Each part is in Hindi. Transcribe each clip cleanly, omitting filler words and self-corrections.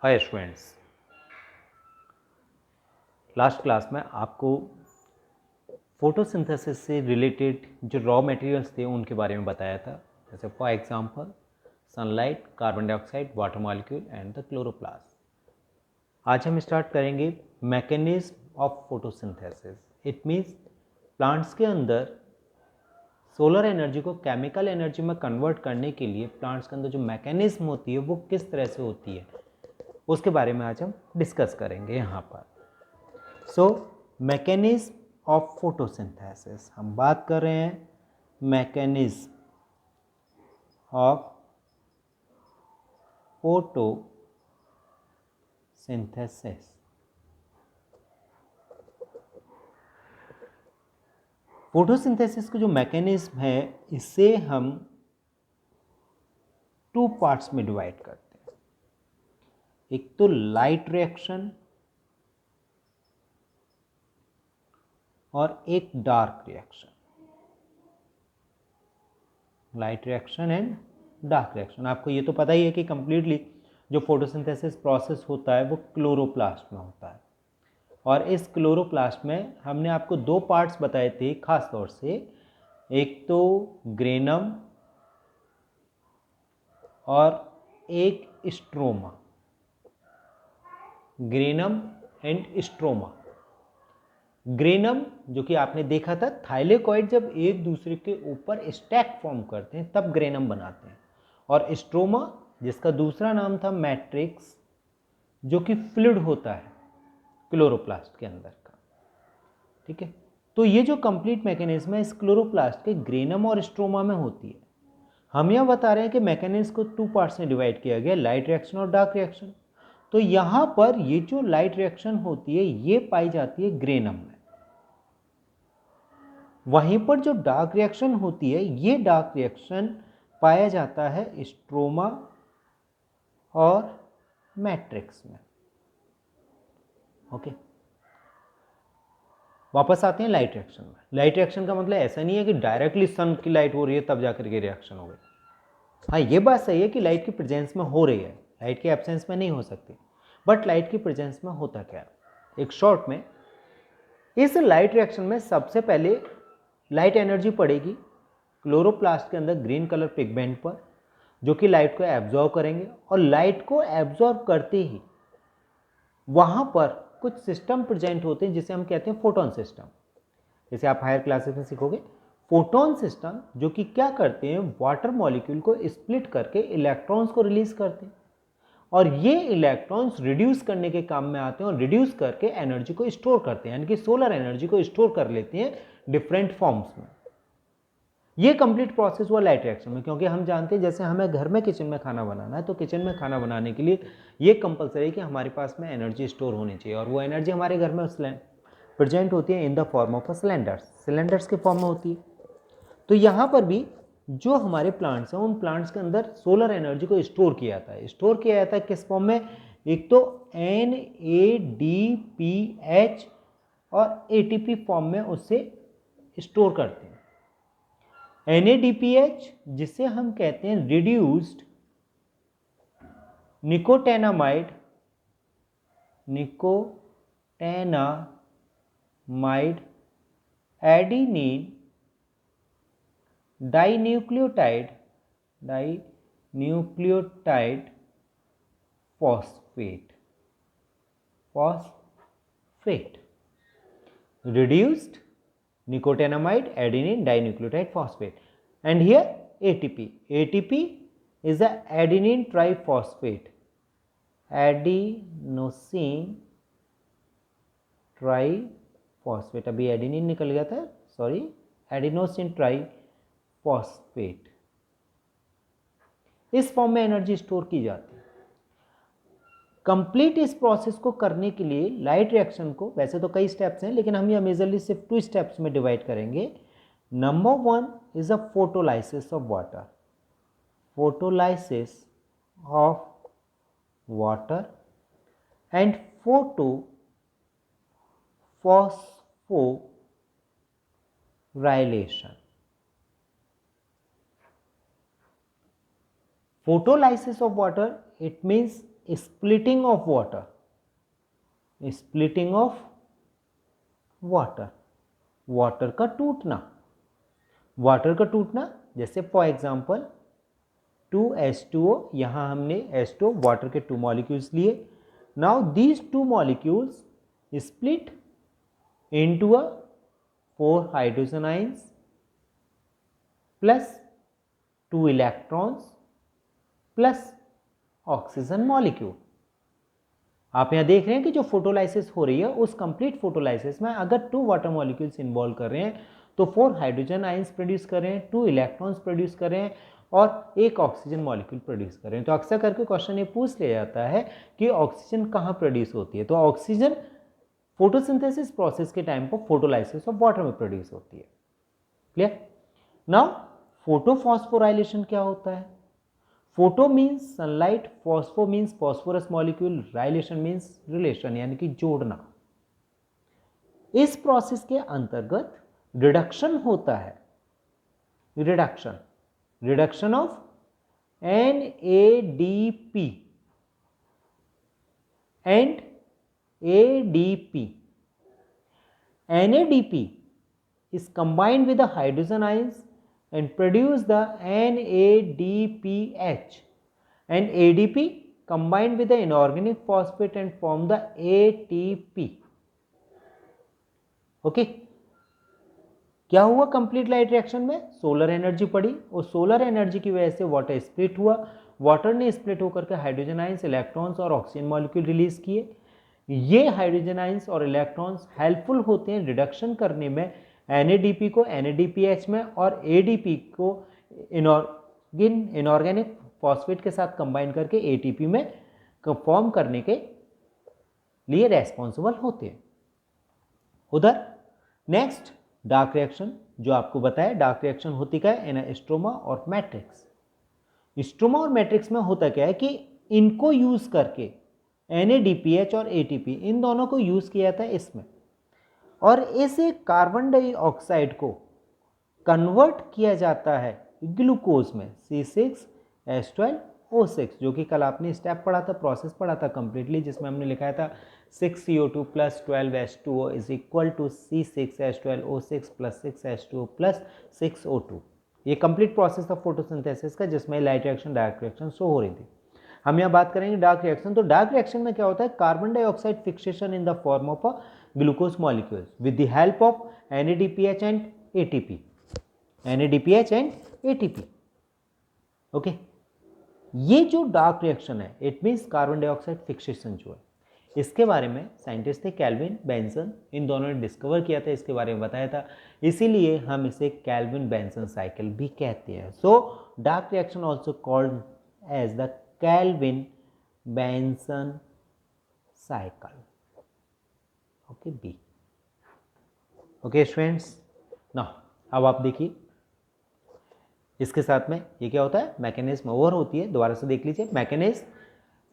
हाय स्टूडेंट्स, लास्ट क्लास में आपको फोटोसिंथेसिस से रिलेटेड जो रॉ मटेरियल्स थे उनके बारे में बताया था, जैसे for example sunlight, carbon dioxide, water molecule and the chloroplast. आज हम स्टार्ट करेंगे mechanism of photosynthesis. It means plants के अंदर सोलर एनर्जी को केमिकल एनर्जी में कन्वर्ट करने के लिए प्लांट्स के अंदर जो मैकेनिज्म होती है वो किस तरह से होती है, उसके बारे में आज हम डिस्कस करेंगे यहाँ पर। सो मैकेनिज्म ऑफ फोटोसिंथेसिस, हम बात कर रहे हैं मैकेनिज्म ऑफ फोटोसिंथेसिस। फोटोसिंथेसिस का जो मैकेनिज्म है इसे हम टू पार्ट्स में डिवाइड करते हैं। एक तो लाइट रिएक्शन और एक dark reaction. Light reaction and dark reaction. आपको ये तो पता ही है कि कंप्लीटली जो फोटोसिंथेसिस प्रोसेस होता है वो क्लोरोप्लास्ट में होता है, और इस क्लोरोप्लास्ट में हमने आपको दो पार्ट्स बताए थे खास तौर से, एक तो ग्रेनम और एक stroma. Granum and stroma. Granum जो कि आपने देखा था, थाइलेकॉइड जब एक दूसरे के ऊपर स्टैक फॉर्म करते हैं तब ग्रेनम बनाते हैं, और स्ट्रोमा जिसका दूसरा नाम था मैट्रिक्स, जो कि फ्लूइड होता है क्लोरोप्लास्ट के अंदर का। ठीक है, तो ये जो कंप्लीट मैकेनिज्म है इस क्लोरोप्लास्ट के ग्रेनम और स्ट्रोमा में होती है। हम यह बता रहे हैं कि मैकेनिज्म को टू पार्ट्स में डिवाइड किया गया, लाइट रिएक्शन और डार्क रिएक्शन। तो यहां पर ये जो लाइट रिएक्शन होती है ये पाई जाती है ग्रेनम में, वहीं पर जो डार्क रिएक्शन होती है ये डार्क रिएक्शन पाया जाता है स्ट्रोमा और मैट्रिक्स में। ओके, वापस आते हैं लाइट रिएक्शन में। लाइट रिएक्शन का मतलब ऐसा नहीं है कि डायरेक्टली सन की लाइट हो रही है तब जाकर के रिएक्शन हो गई। हाँ, ये बात सही है कि लाइट की प्रेजेंस में हो रही है, लाइट के एब्सेंस में नहीं हो सकती, बट लाइट की प्रेजेंस में होता क्या है, एक शॉर्ट में इस लाइट रिएक्शन में सबसे पहले लाइट एनर्जी पड़ेगी क्लोरोप्लास्ट के अंदर ग्रीन कलर पिगमेंट पर, जो कि लाइट को एब्जॉर्ब करेंगे, और लाइट को एब्जॉर्ब करते ही वहां पर कुछ सिस्टम प्रेजेंट होते हैं जिसे हम कहते हैं फोटोन सिस्टम। जैसे आप हायर क्लासेस में सीखोगे, फोटोन सिस्टम जो कि क्या करते हैं, वाटर मॉलिक्यूल को स्प्लिट करके इलेक्ट्रॉन्स को रिलीज करते हैं, और ये इलेक्ट्रॉन्स रिड्यूस करने के काम में आते हैं और रिड्यूस करके एनर्जी को स्टोर करते हैं, यानी कि सोलर एनर्जी को स्टोर कर लेते हैं डिफरेंट फॉर्म्स में। ये कंप्लीट प्रोसेस हुआ लाइट रिएक्शन में, क्योंकि हम जानते हैं जैसे हमें घर में किचन में खाना बनाना है तो किचन में खाना बनाने के लिए ये कंपलसरी है कि हमारे पास में एनर्जी स्टोर होनी चाहिए, और वो एनर्जी हमारे घर में प्रेजेंट होती है in the form of cylinders. Cylinders के फॉर्म में होती है। तो यहाँ पर भी जो हमारे प्लांट्स हैं उन प्लांट्स के अंदर सोलर एनर्जी को स्टोर किया जाता है। स्टोर किया जाता है किस फॉर्म में, एक तो NADPH और ATP फॉर्म में उससे स्टोर करते हैं। NADPH जिसे हम कहते हैं reduced nicotinamide, adenine dinucleotide phosphate. Reduced nicotinamide adenine dinucleotide phosphate, and here ATP is the adenine triphosphate, adenosine triphosphate। अभी एडेनिन निकल गया था, सॉरी, एडिनोसिन ट्राइफॉस्फेट। इस फॉर्म में एनर्जी स्टोर की जाती है। कंप्लीट इस प्रोसेस को करने के लिए लाइट रिएक्शन को, वैसे तो कई स्टेप्स हैं लेकिन हम ये मेजरली सिर्फ 2 स्टेप्स में डिवाइड करेंगे। Number 1 is a photolysis of water. Photolysis of water and photophosphorylation. Photolysis of water, it means splitting of water, splitting of water, water का टूटना, वाटर का टूटना जैसे फॉर एग्जांपल 2H2O, यहाँ हमने H2O वाटर के 2 मॉलिक्यूल्स लिए. Now these 2 molecules split into a 4 hydrogen ions plus 2 electrons plus oxygen molecule. आप यहां देख रहे हैं कि जो फोटोलाइसिस हो रही है उस कंप्लीट फोटोलाइसिस में अगर 2 वाटर मॉलिक्यूल्स इन्वॉल्व कर रहे हैं तो 4 हाइड्रोजन आइंस प्रोड्यूस कर रहे हैं, 2 इलेक्ट्रॉन्स प्रोड्यूस कर रहे हैं और एक ऑक्सीजन मॉलिक्यूल प्रोड्यूस कर रहे हैं. तो अक्सर करके क्वेश्चन ये पूछ लिया जाता है कि ऑक्सीजन कहाँ प्रोड्यूस होती है. तो ऑक्सीजन फोटोसिंथेसिस प्रोसेस के टाइम पर फोटोलाइसिस ऑफ वाटर में प्रोड्यूस होती है. क्लियर. नाउ फोटोफॉस्फोराइलेशन क्या होता है? Photo means sunlight, phospho means phosphorus molecule, rylation means relation यानी कि जोड़ना. इस प्रोसेस के अंतर्गत रिडक्शन होता है, reduction, reduction of NADP and ADP. NADP is combined with the hydrogen ions and produce the NADPH, and ADP combined with the inorganic phosphate and form the ATP. Okay. क्या हुआ कंप्लीट लाइट रिएक्शन में? सोलर एनर्जी पड़ी और सोलर एनर्जी की वजह से वाटर स्प्लिट हुआ. वाटर ने स्प्लिट होकर के हाइड्रोजन आइंस, इलेक्ट्रॉन्स और ऑक्सीजन मॉलिक्यूल रिलीज किए. ये हाइड्रोजन आइंस और इलेक्ट्रॉन्स हेल्पफुल होते हैं रिडक्शन करने में NADP को NADPH में और ADP को इनऑर्गेनिक फॉस्फेट के साथ कंबाइन करके ATP में फॉर्म करने के लिए रेस्पॉन्सिबल होते हैं. उधर नेक्स्ट डार्क रिएक्शन जो आपको बताया, डार्क रिएक्शन होती क्या है? स्ट्रोमा और मैट्रिक्स. स्ट्रोमा और मैट्रिक्स में होता क्या है कि इनको यूज करके NADPH और ATP इन दोनों को यूज किया जाता है इसमें, और इस कार्बन डाइऑक्साइड को कन्वर्ट किया जाता है ग्लूकोज में C6H12O6, जो कि कल आपने स्टेप पढ़ा था, प्रोसेस पढ़ा था कंप्लीटली, जिसमें हमने लिखा था 6CO2 + 12H2O is equal to C6H12O6 + 6H2O + 6O2. ये कंप्लीट प्रोसेस था फोटोसिंथेसिस का, जिसमें light reaction, dark reaction show हो रही थी. हम यहाँ बात करेंगे डार्क रिएक्शन. तो डार्क रिएक्शन में क्या होता है? Carbon dioxide fixation in the form of a glucose molecules with the help of NADPH and ATP. NADPH and ATP. Okay. ये जो डार्क रिएक्शन है it means carbon dioxide fixation जो है, इसके बारे में साइंटिस्ट थे कैल्विन, बेंसन, इन दोनों ने डिस्कवर किया था, इसके बारे में बताया था, इसीलिए हम इसे कैल्विन बेंसन साइकिल भी कहते हैं. So dark reaction also called as the Calvin Benson cycle. Okay B. Okay students, now अब आप देखिए इसके साथ में ये क्या होता है, मैकेनिज्म और होती है. दोबारा से देख लीजिए मैकेनिज्म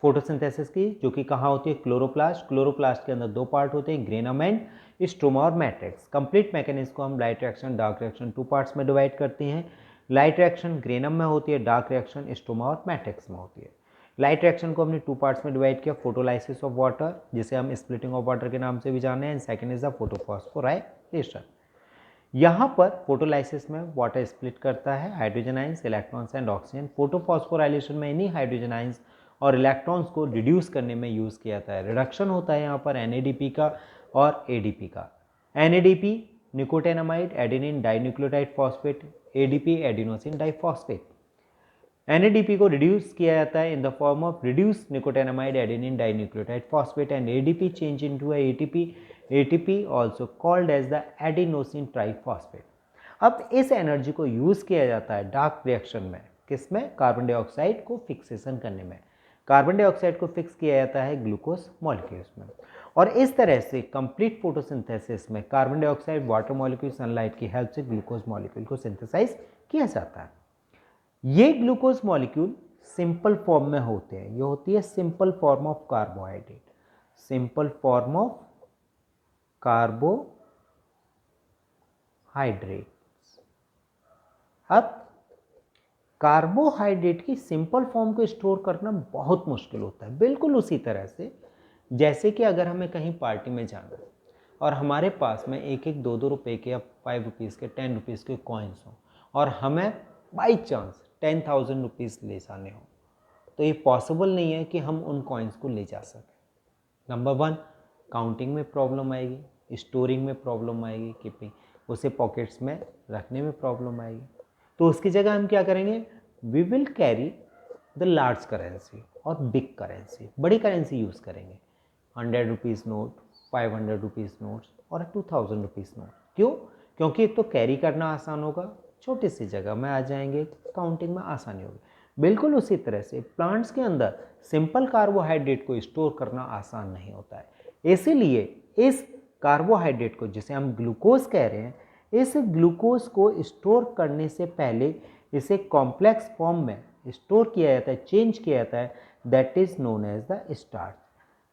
फोटोसिंथेसिस की, जो कि कहाँ होती है? क्लोरोप्लास्ट. क्लोरोप्लास्ट के अंदर 2 पार्ट होते हैं, ग्रेनम एंड स्ट्रोमा और मैट्रिक्स. कंप्लीट मैकेनिज्म को हम light reaction, dark reaction 2 parts में डिवाइड करते हैं. लाइट रिएक्शन ग्रेनम में होती है, डार्क रिएक्शन स्ट्रोमा और मैट्रिक्स में होती है. लाइट रिएक्शन को हमने 2 पार्ट्स में डिवाइड किया, फोटोलाइसिस ऑफ वाटर जिसे हम स्प्लिटिंग ऑफ वाटर के नाम से भी जाने हैं, and second is the photophosphorylation. यहाँ पर फोटोलाइसिस में वाटर स्प्लिट करता है hydrogen ions, electrons and oxygen. Photophosphorylation में इन्हीं हाइड्रोजन आइंस और इलेक्ट्रॉन्स को रिड्यूस करने में यूज़ किया जाता है. रिडक्शन होता है यहाँ पर NADP का और ADP का. NADP nicotinamide adenine dinucleotide phosphate, ADP adenosine diphosphate. NADP को रिड्यूस किया जाता है in the form of reduce nicotinamide adenine dinucleotide phosphate, and ADP change into ATP. ATP also called as the adenosine triphosphate. अब इस एनर्जी को यूज़ किया जाता है डार्क रिएक्शन में, किसमें? कार्बन डाइऑक्साइड को फिक्सेशन करने में. कार्बन डाइऑक्साइड को फिक्स किया जाता है ग्लूकोज मॉलिक्यूल्स में, और इस तरह से कंप्लीट फोटोसिंथेसिस में carbon dioxide, water molecule, sunlight की हेल्प से ग्लूकोज मॉलिक्यूल को सिंथेसाइज किया जाता है. ये ग्लूकोज मॉलिक्यूल सिंपल फॉर्म में होते हैं. ये होती है simple form of carbohydrate, simple form of carbohydrates. अब कार्बोहाइड्रेट की सिंपल फॉर्म को स्टोर करना बहुत मुश्किल होता है। बिल्कुल उसी तरह से जैसे कि अगर हमें कहीं पार्टी में जाना है और हमारे पास में एक एक 2-2 रुपए के या 5 रुपीज़ के 10 रुपीज़ के कॉइन्स हों और हमें बाई चांस 10,000 रुपीज़ ले जाने हों, तो ये पॉसिबल नहीं है कि हम उन कॉइन्स को ले जा सकें। नंबर 1, काउंटिंग में प्रॉब्लम आएगी, स्टोरिंग में प्रॉब्लम आएगी, कीपिंग उसे पॉकेट्स में रखने में प्रॉब्लम आएगी। तो उसकी जगह हम क्या करेंगे, we will carry the large currency और बिग करेंसी, बड़ी करेंसी यूज़ करेंगे। 100 रुपीज़ नोट, 500 रुपीज़ नोट्स और 2000 रुपीज़ नोट। क्यों? क्योंकि एक तो कैरी करना आसान होगा, छोटी सी जगह में आ जाएंगे, काउंटिंग में आसानी होगी। बिल्कुल उसी तरह से प्लांट्स के अंदर सिंपल कार्बोहाइड्रेट को स्टोर करना आसान नहीं होता है। इसीलिए इस कार्बोहाइड्रेट को, जिसे हम ग्लूकोज कह रहे हैं, इस ग्लूकोज को स्टोर करने से पहले इसे कॉम्प्लेक्स फॉर्म में स्टोर किया जाता है, चेंज किया जाता है, that is known as the starch.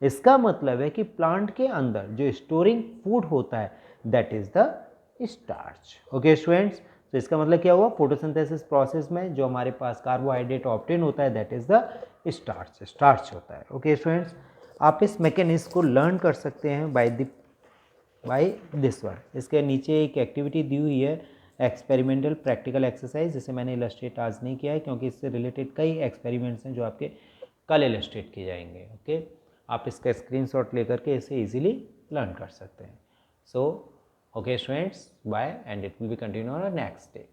इसका मतलब है कि प्लांट के अंदर जो स्टोरिंग फूड होता है that is the starch. Okay students, तो इसका मतलब क्या हुआ, फोटोसिंथेसिस प्रोसेस में जो हमारे पास कार्बोहाइड्रेट ऑब्टेन होता है दैट इज द स्टार्च होता है। ओके स्टूडेंट्स, आप इस मैकेनिज्म को लर्न कर सकते हैं बाय दिस वन। इसके नीचे एक एक्टिविटी दी हुई है, एक्सपेरिमेंटल प्रैक्टिकल एक्सरसाइज, जिसे मैंने इलस्ट्रेट आज नहीं किया है क्योंकि इससे रिलेटेड कई एक्सपेरिमेंट्स हैं जो आपके कल इलस्ट्रेट किए जाएंगे। ओके, आप इसका स्क्रीनशॉट लेकर के इसे इजीली लर्न कर सकते हैं। So okay students, bye and it will be continue on next day.